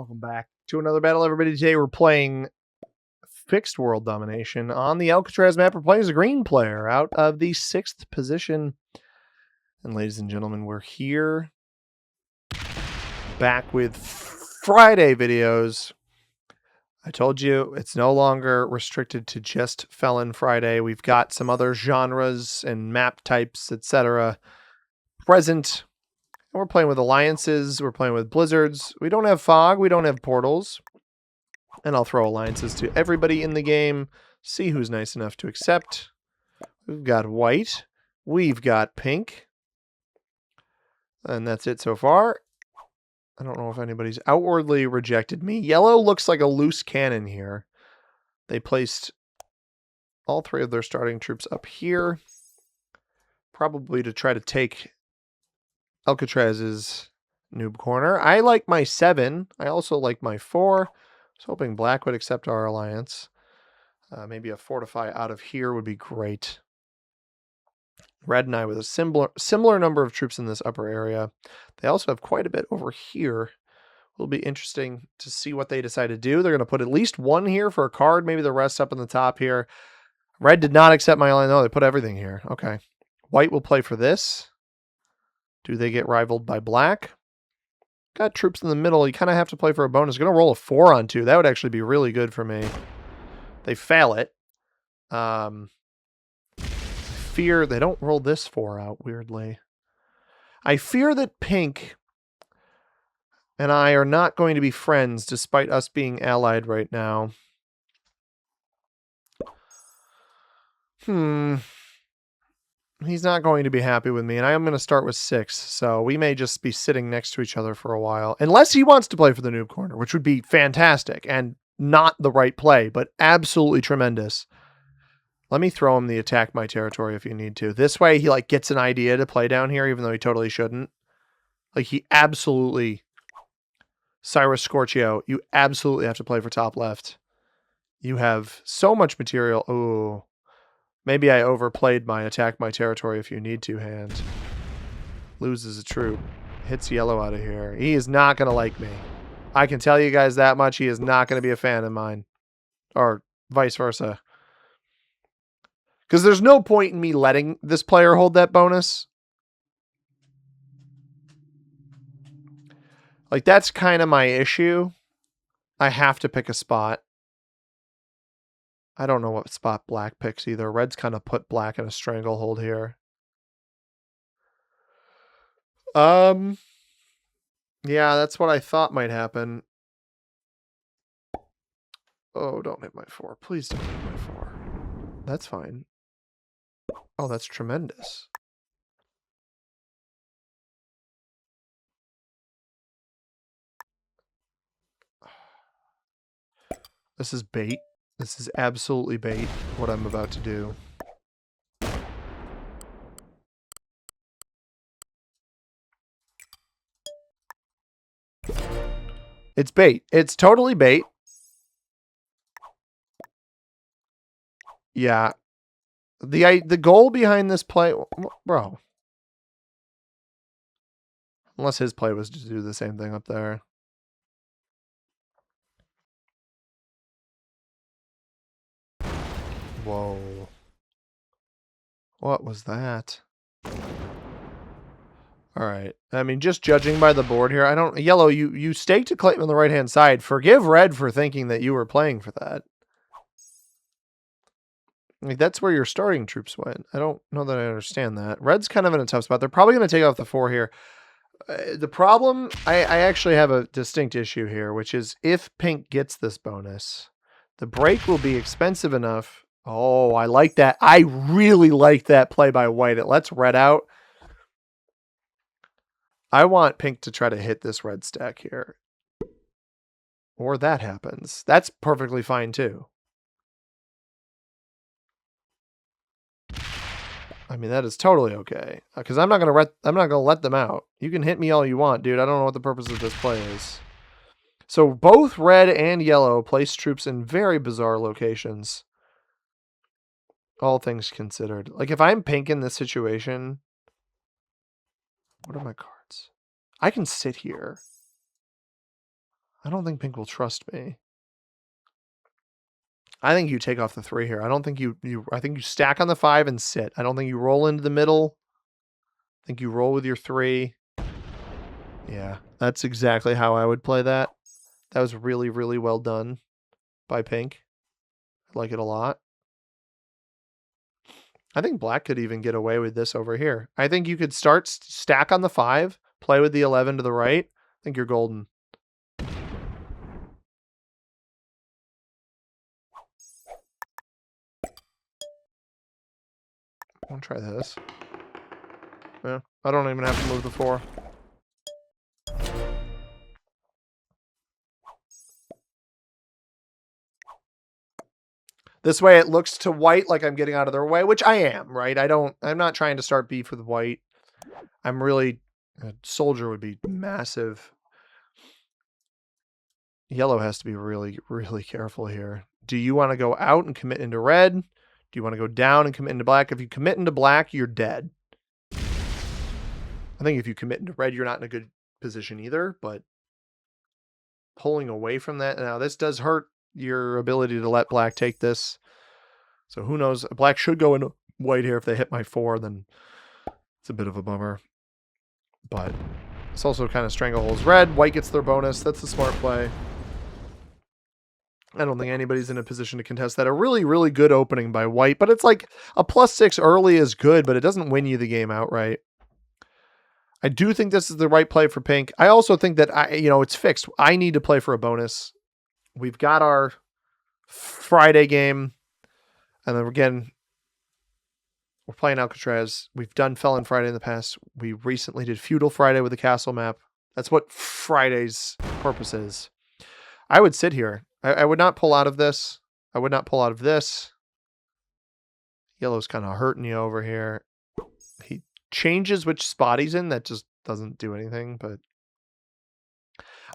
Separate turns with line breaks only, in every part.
Welcome back to another battle, everybody. Today we're playing Fixed World Domination on the Alcatraz map. We're playing as a green player out of the 6th position. And ladies and gentlemen, we're here back with Friday videos. I told you it's no longer restricted to just Felon Friday. We've got some other genres and map types, etc. present. And we're playing with alliances. We're playing with blizzards. We don't have fog. We don't have portals. And I'll throw alliances to everybody in the game. See who's nice enough to accept. We've got white. We've got pink. And that's it so far. I don't know if anybody's outwardly rejected me. Yellow looks like a loose cannon here. They placed all 3 of their starting troops up here. Probably to try to take Alcatraz's noob corner. I like my 7. I also like my 4. I was hoping black would accept our alliance. Maybe a fortify out of here would be great. Red and I with a similar number of troops in this upper area. They also have quite a bit over here. Will be interesting to see what they decide to do. They're going to put at least 1 here for a card, maybe the rest up in the top here. Red did not accept my alliance. No, they put everything here. Okay. White will play for this. Do they get rivaled by black? Got troops in the middle. You kind of have to play for a bonus. Going to roll a 4 on 2. That would actually be really good for me. They fail it. Fear they don't roll this 4 out, weirdly. I fear that pink and I are not going to be friends despite us being allied right now. He's not going to be happy with me, and I am going to start with 6, so we may just be sitting next to each other for a while. Unless he wants to play for the noob corner, which would be fantastic, and not the right play, but absolutely tremendous. Let me throw him the attack my territory if you need to. This way, he like gets an idea to play down here, even though he totally shouldn't. Like, he absolutely... Cyrus Scorchio, you absolutely have to play for top left. You have so much material. Oh... Maybe I overplayed my attack my territory if you need to hand. Loses a troop. Hits yellow out of here. He is not going to like me. I can tell you guys that much. He is not going to be a fan of mine. Or vice versa. Because there's no point in me letting this player hold that bonus. Like, that's kind of my issue. I have to pick a spot. I don't know what spot black picks either. Red's kind of put black in a stranglehold here. Yeah, that's what I thought might happen. Oh, don't hit my 4. Please don't hit my 4. That's fine. Oh, that's tremendous. This is bait. This is absolutely bait, what I'm about to do. It's bait. It's totally bait. Yeah. The goal behind this play... Bro. Unless his play was to do the same thing up there. Whoa. What was that? Alright. I mean, just judging by the board here, I don't... Yellow, you staked a claim on the right-hand side. Forgive Red for thinking that you were playing for that. Like, that's where your starting troops went. I don't know that I understand that. Red's kind of in a tough spot. They're probably going to take off the 4 here. The problem... I actually have a distinct issue here, which is if pink gets this bonus, the break will be expensive enough... Oh, I like that. I really like that play by white. It lets red out. I want pink to try to hit this red stack here. Or that happens. That's perfectly fine too. I mean, that is totally okay. Because I'm not gonna let them out. You can hit me all you want, dude. I don't know what the purpose of this play is. So both red and yellow place troops in very bizarre locations. All things considered. Like, if I'm pink in this situation... What are my cards? I can sit here. I don't think pink will trust me. I think you take off the 3 here. I don't think I think you stack on the 5 and sit. I don't think you roll into the middle. I think you roll with your 3. Yeah, that's exactly how I would play that. That was really, really well done by pink. I like it a lot. I think black could even get away with this over here. I think you could stack on the 5, play with the 11 to the right. I think you're golden. I'll try this. Yeah, I don't even have to move the 4. This way it looks to white like I'm getting out of their way, which I am, right? I'm not trying to start beef with white. I'm really, a soldier would be massive. Yellow has to be really, really careful here. Do you want to go out and commit into red? Do you want to go down and commit into black? If you commit into black, you're dead. I think if you commit into red, you're not in a good position either, but pulling away from that. Now, this does hurt your ability to let black take this. So who knows? Black should go into white here. If they hit my 4, then it's a bit of a bummer. But it's also kind of strangleholds red. White gets their bonus. That's the smart play. I don't think anybody's in a position to contest that. A really, really good opening by white, but it's like a +6 early is good, but it doesn't win you the game outright. I do think this is the right play for pink. I also think that it's fixed. I need to play for a bonus. We've got our Friday game, and then again, we're playing Alcatraz. We've done Felon Friday in the past. We recently did Feudal Friday with the castle map. That's what Friday's purpose is. I would sit here. I would not pull out of this. I would not pull out of this. Yellow's kind of hurting you over here. He changes which spot he's in. That just doesn't do anything, but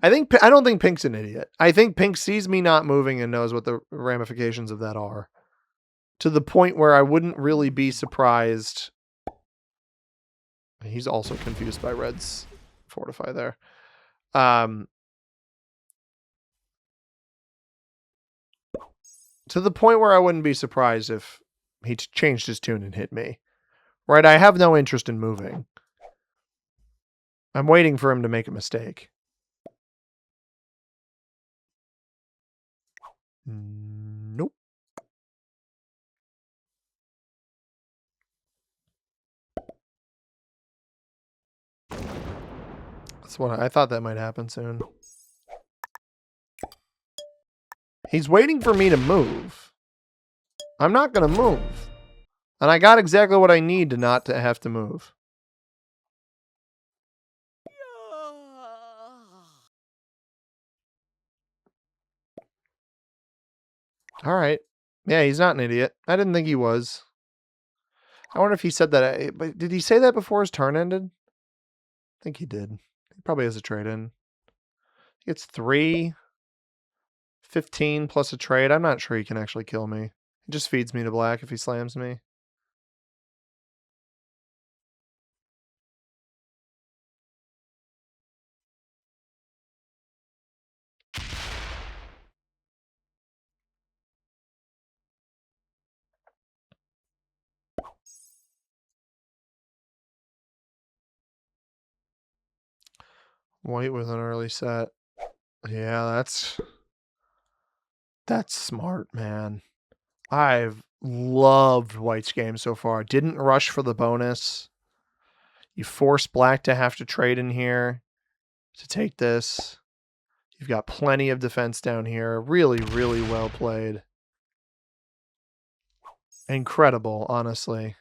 I don't think pink's an idiot. I think pink sees me not moving and knows what the ramifications of that are. To the point where I wouldn't really be surprised. He's also confused by red's fortify there. To the point where I wouldn't be surprised if he changed his tune and hit me. Right? I have no interest in moving. I'm waiting for him to make a mistake. Nope. That's what I thought that might happen soon. He's waiting for me to move. I'm not going to move. And I got exactly what I need to not to have to move. All right. Yeah, he's not an idiot. I didn't think he was. I wonder if he said that. But did he say that before his turn ended? I think he did. He probably has a trade in. He gets 3, 15 plus a trade. I'm not sure he can actually kill me. He just feeds me to black if he slams me. White with an early set. Yeah, that's smart, man. I've loved White's game so far. Didn't rush for the bonus. You force black to have to trade in here to take this. You've got plenty of defense down here. Really, really well played. Incredible, honestly.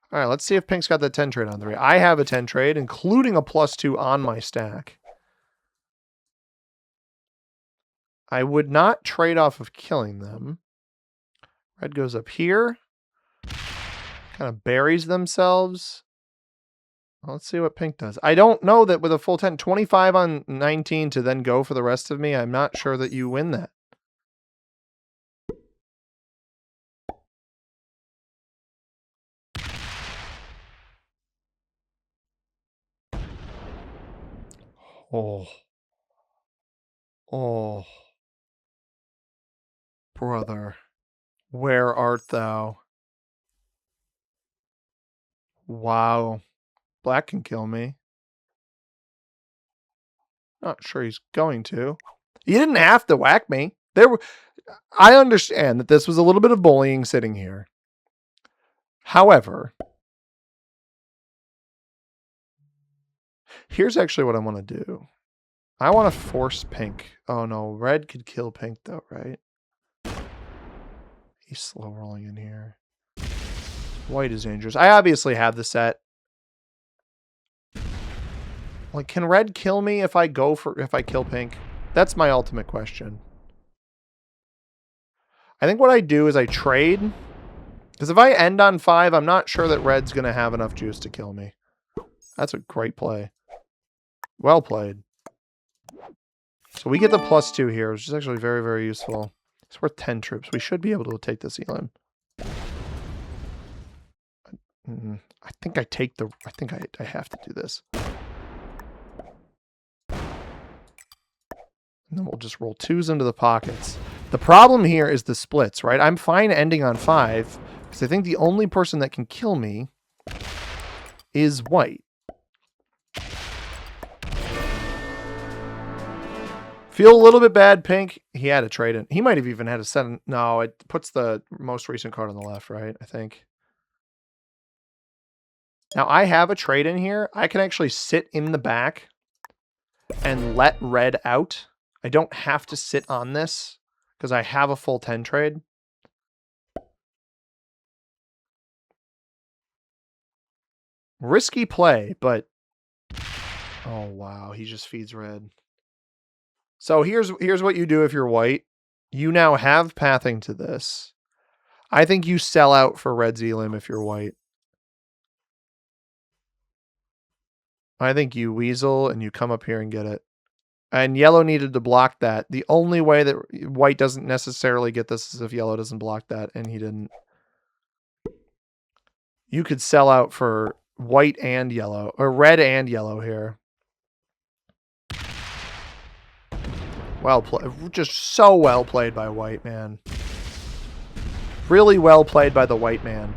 All right, let's see if pink's got that 10 trade on 3. I have a 10 trade, including a +2 on my stack. I would not trade off of killing them. Red goes up here. Kind of buries themselves. Let's see what pink does. I don't know that with a full 10, 25 on 19 to then go for the rest of me. I'm not sure that you win that. Oh. Oh, brother. Where art thou? Wow. Black can kill me. Not sure he's going to. You didn't have to whack me. I understand that this was a little bit of bullying sitting here. However, here's actually what I want to do. I want to force pink. Oh no, red could kill pink though, right? He's slow rolling in here. White is dangerous. I obviously have the set. Like, can red kill me if I kill pink? That's my ultimate question. I think what I do is I trade. Because if I end on 5, I'm not sure that red's going to have enough juice to kill me. That's a great play. Well played. So we get the +2 here, which is actually very, very useful. It's worth 10 troops. We should be able to take this elim. I think I take the... I think I have to do this. And then we'll just roll 2s into the pockets. The problem here is the splits, right? I'm fine ending on 5, because I think the only person that can kill me is white. Feel a little bit bad, pink. He had a trade in. He might have even had a 7. No, it puts the most recent card on the left, right? I think. Now, I have a trade in here. I can actually sit in the back and let red out. I don't have to sit on this because I have a full 10 trade. Risky play, but... Oh, wow. He just feeds red. So here's what you do if you're white. You now have pathing to this. I think you sell out for red's elim if you're white. I think you weasel and you come up here and get it. And yellow needed to block that. The only way that white doesn't necessarily get this is if yellow doesn't block that, and he didn't. You could sell out for white and yellow, or red and yellow here. Well played. Just so well played by white, man. Really well played by the white man.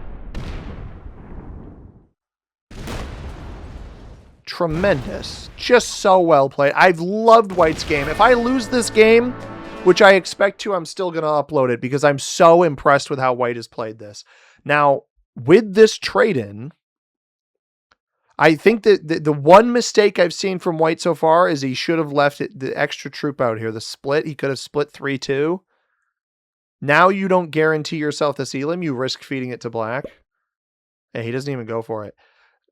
Tremendous. Just so well played. I've loved white's game. If I lose this game, which I expect to, I'm still going to upload it because I'm so impressed with how white has played this. Now, with this trade-in, I think that the one mistake I've seen from white so far is he should have left the extra troop out here. The split, he could have split 3-2. Now you don't guarantee yourself this elim. You risk feeding it to black. Hey, he doesn't even go for it.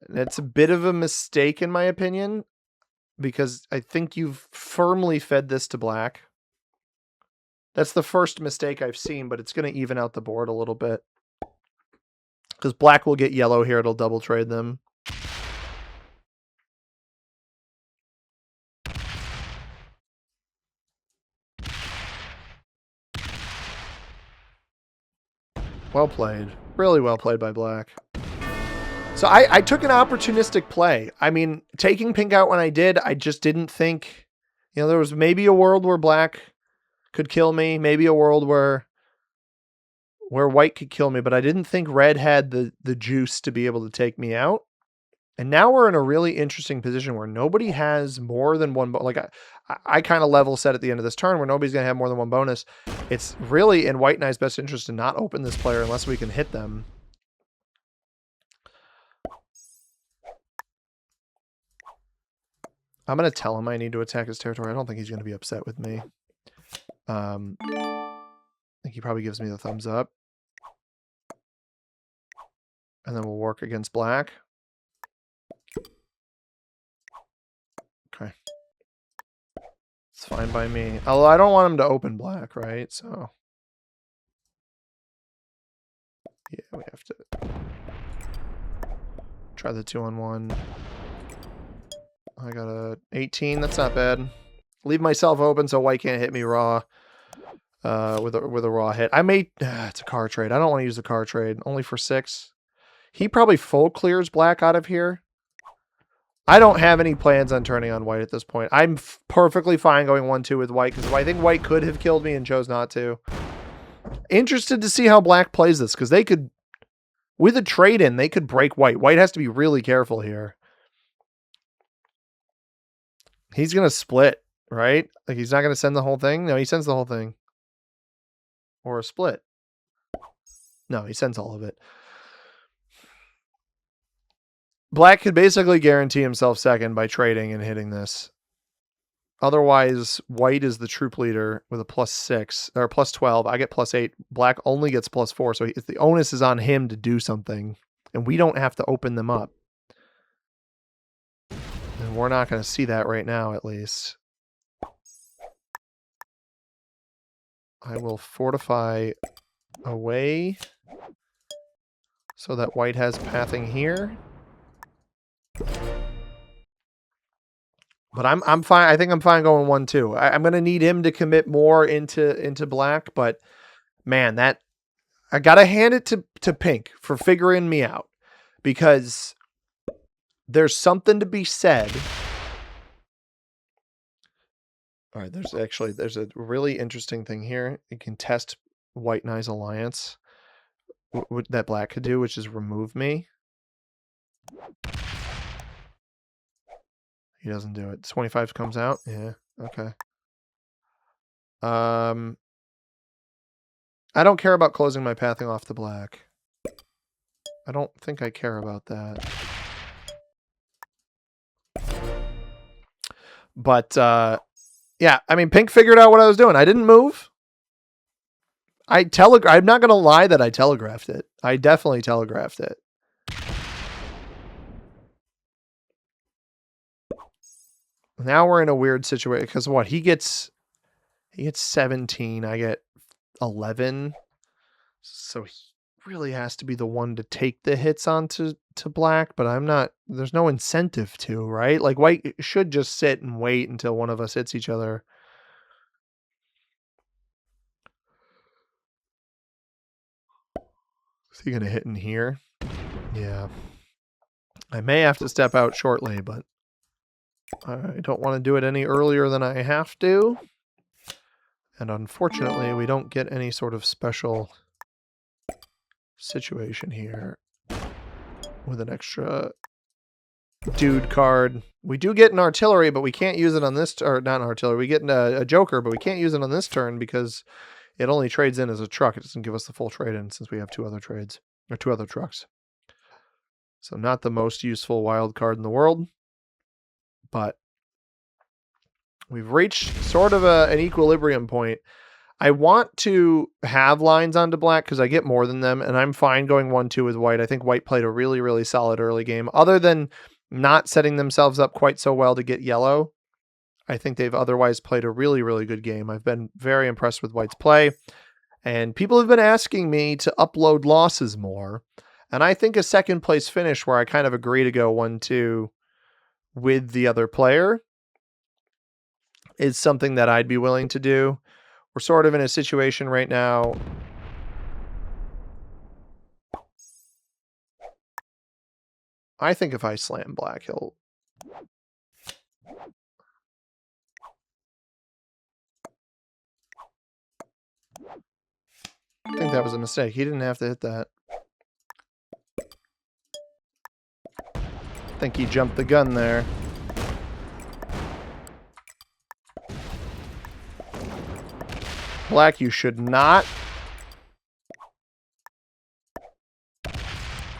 That's a bit of a mistake in my opinion, because I think you've firmly fed this to black. That's the first mistake I've seen, but it's going to even out the board a little bit. Because black will get yellow here. It'll double trade them. Well played. Really well played by black. So I took an opportunistic play. I mean, taking pink out when I did, I just didn't think, you know, there was maybe a world where black could kill me, maybe a world where white could kill me, but I didn't think red had the juice to be able to take me out. And now we're in a really interesting position where nobody has more than one. Like I kind of level set at the end of this turn where nobody's going to have more than one bonus. It's really in white and I's best interest to not open this player unless we can hit them. I'm going to tell him I need to attack his territory. I don't think he's going to be upset with me. I think he probably gives me the thumbs up. And then we'll work against black. Okay. It's fine by me. Although I don't want him to open black, right? So... yeah, we have to try the 2-on-1. I got a 18. That's not bad. Leave myself open so white can't hit me raw with a raw hit. I may... it's a car trade. I don't want to use the car trade. Only for 6. He probably full clears black out of here. I don't have any plans on turning on white at this point. I'm perfectly fine going 1-2 with white because I think white could have killed me and chose not to. Interested to see how black plays this because they could, with a trade in, they could break white. White has to be really careful here. He's going to split, right? Like he's not going to send the whole thing. No, he sends the whole thing. Or a split. No, he sends all of it. Black could basically guarantee himself second by trading and hitting this. Otherwise, white is the troop leader with a +6 or +12. I get +8. Black only gets +4. So the onus is on him to do something. And we don't have to open them up. And we're not going to see that right now, at least. I will fortify away so that white has pathing here. But I'm fine. I think I'm fine going 1-2. I'm going to need him to commit more into black. But man, that I got to hand it to Pink for figuring me out, because there's something to be said. All right, there's a really interesting thing here. You can test white and I's alliance. What that black could do, which is remove me. He doesn't do it. 25 comes out. Yeah. Okay. I don't care about closing my pathing off to black. I don't think I care about that. But yeah, I mean, Pink figured out what I was doing. I didn't move. I'm not going to lie that I telegraphed it. I definitely telegraphed it. Now we're in a weird situation because what? He gets 17, I get 11. So he really has to be the one to take the hits onto black, but I'm not, there's no incentive to, right? Like white should just sit and wait until one of us hits each other. Is he going to hit in here? Yeah. I may have to step out shortly, but I don't want to do it any earlier than I have to. And unfortunately, we don't get any sort of special situation here with an extra dude card. We do get an artillery, but we can't use it on this, or not an artillery. We get a joker, but we can't use it on this turn because it only trades in as a truck. It doesn't give us the full trade in since we have two other trades, or two other trucks. So not the most useful wild card in the world, but we've reached sort of an equilibrium point. I want to have lines onto black because I get more than them, and I'm fine going 1-2 with white. I think white played a really, really solid early game. Other than not setting themselves up quite so well to get yellow, I think they've otherwise played a really, really good game. I've been very impressed with white's play, and people have been asking me to upload losses more, and I think a second place finish where I kind of agree to go 1-2 with the other player is something that I'd be willing to do. We're sort of in a situation right now. I think if I slam black, he'll... I think that was a mistake. He didn't have to hit that. I think he jumped the gun there. Black, you should not.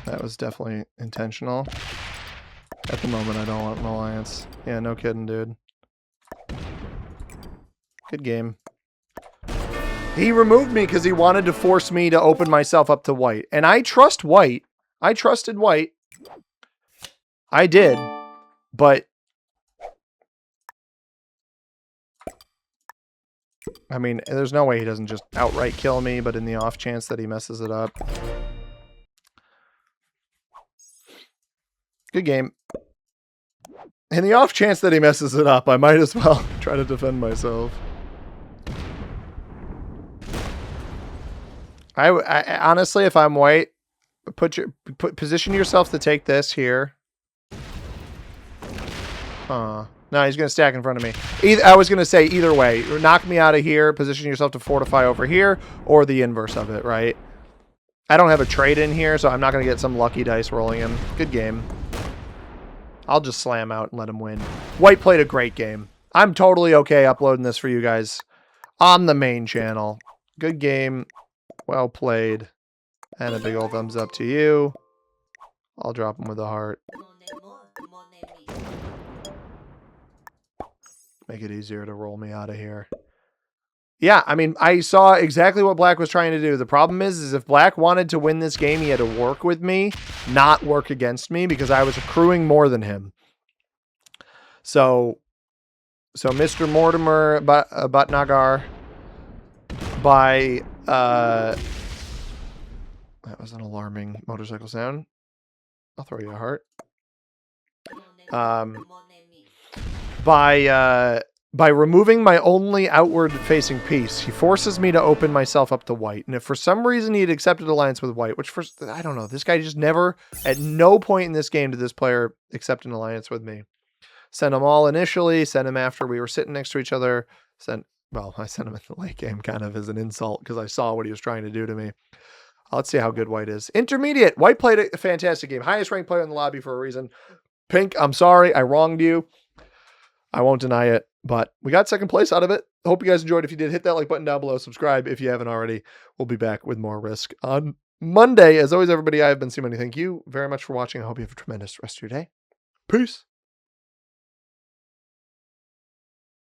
That was definitely intentional. At the moment, I don't want an alliance. Yeah, no kidding, dude. Good game. He removed me because he wanted to force me to open myself up to white. And I trust white. I trusted white. I did. But I mean, there's no way he doesn't just outright kill me, but in the off chance that he messes it up. Good game. In the off chance that he messes it up, I might as well try to defend myself. I honestly, if I'm white, position yourself to take this here. Huh. No, he's going to stack in front of me. I was going to say either way. Knock me out of here, position yourself to fortify over here, or the inverse of it, right? I don't have a trade in here, so I'm not going to get some lucky dice rolling him. Good game. I'll just slam out and let him win. White played a great game. I'm totally okay uploading this for you guys on the main channel. Good game. Well played. And a big old thumbs up to you. I'll drop him with a heart. Make it easier to roll me out of here. Yeah, I mean, I saw exactly what Black was trying to do. The problem is if Black wanted to win this game, he had to work with me, not work against me, because I was accruing more than him. So Mr. Mortimer Bhatnagar by that was an alarming motorcycle sound. I'll throw you a heart. By removing my only outward-facing piece, he forces me to open myself up to White. And if for some reason he had accepted alliance with White, which first I don't know, this guy just never, at no point in this game did this player accept an alliance with me. Sent them all initially, sent him after we were sitting next to each other. Well, I sent him in the late game kind of as an insult because I saw what he was trying to do to me. Let's see how good White is. Intermediate. White played a fantastic game. Highest ranked player in the lobby for a reason. Pink, I'm sorry. I wronged you. I won't deny it, but we got second place out of it. Hope you guys enjoyed. If you did, hit that like button down below. Subscribe if you haven't already. We'll be back with more Risk on Monday. As always, everybody, I have been Simoni. Thank you very much for watching. I hope you have a tremendous rest of your day. Peace.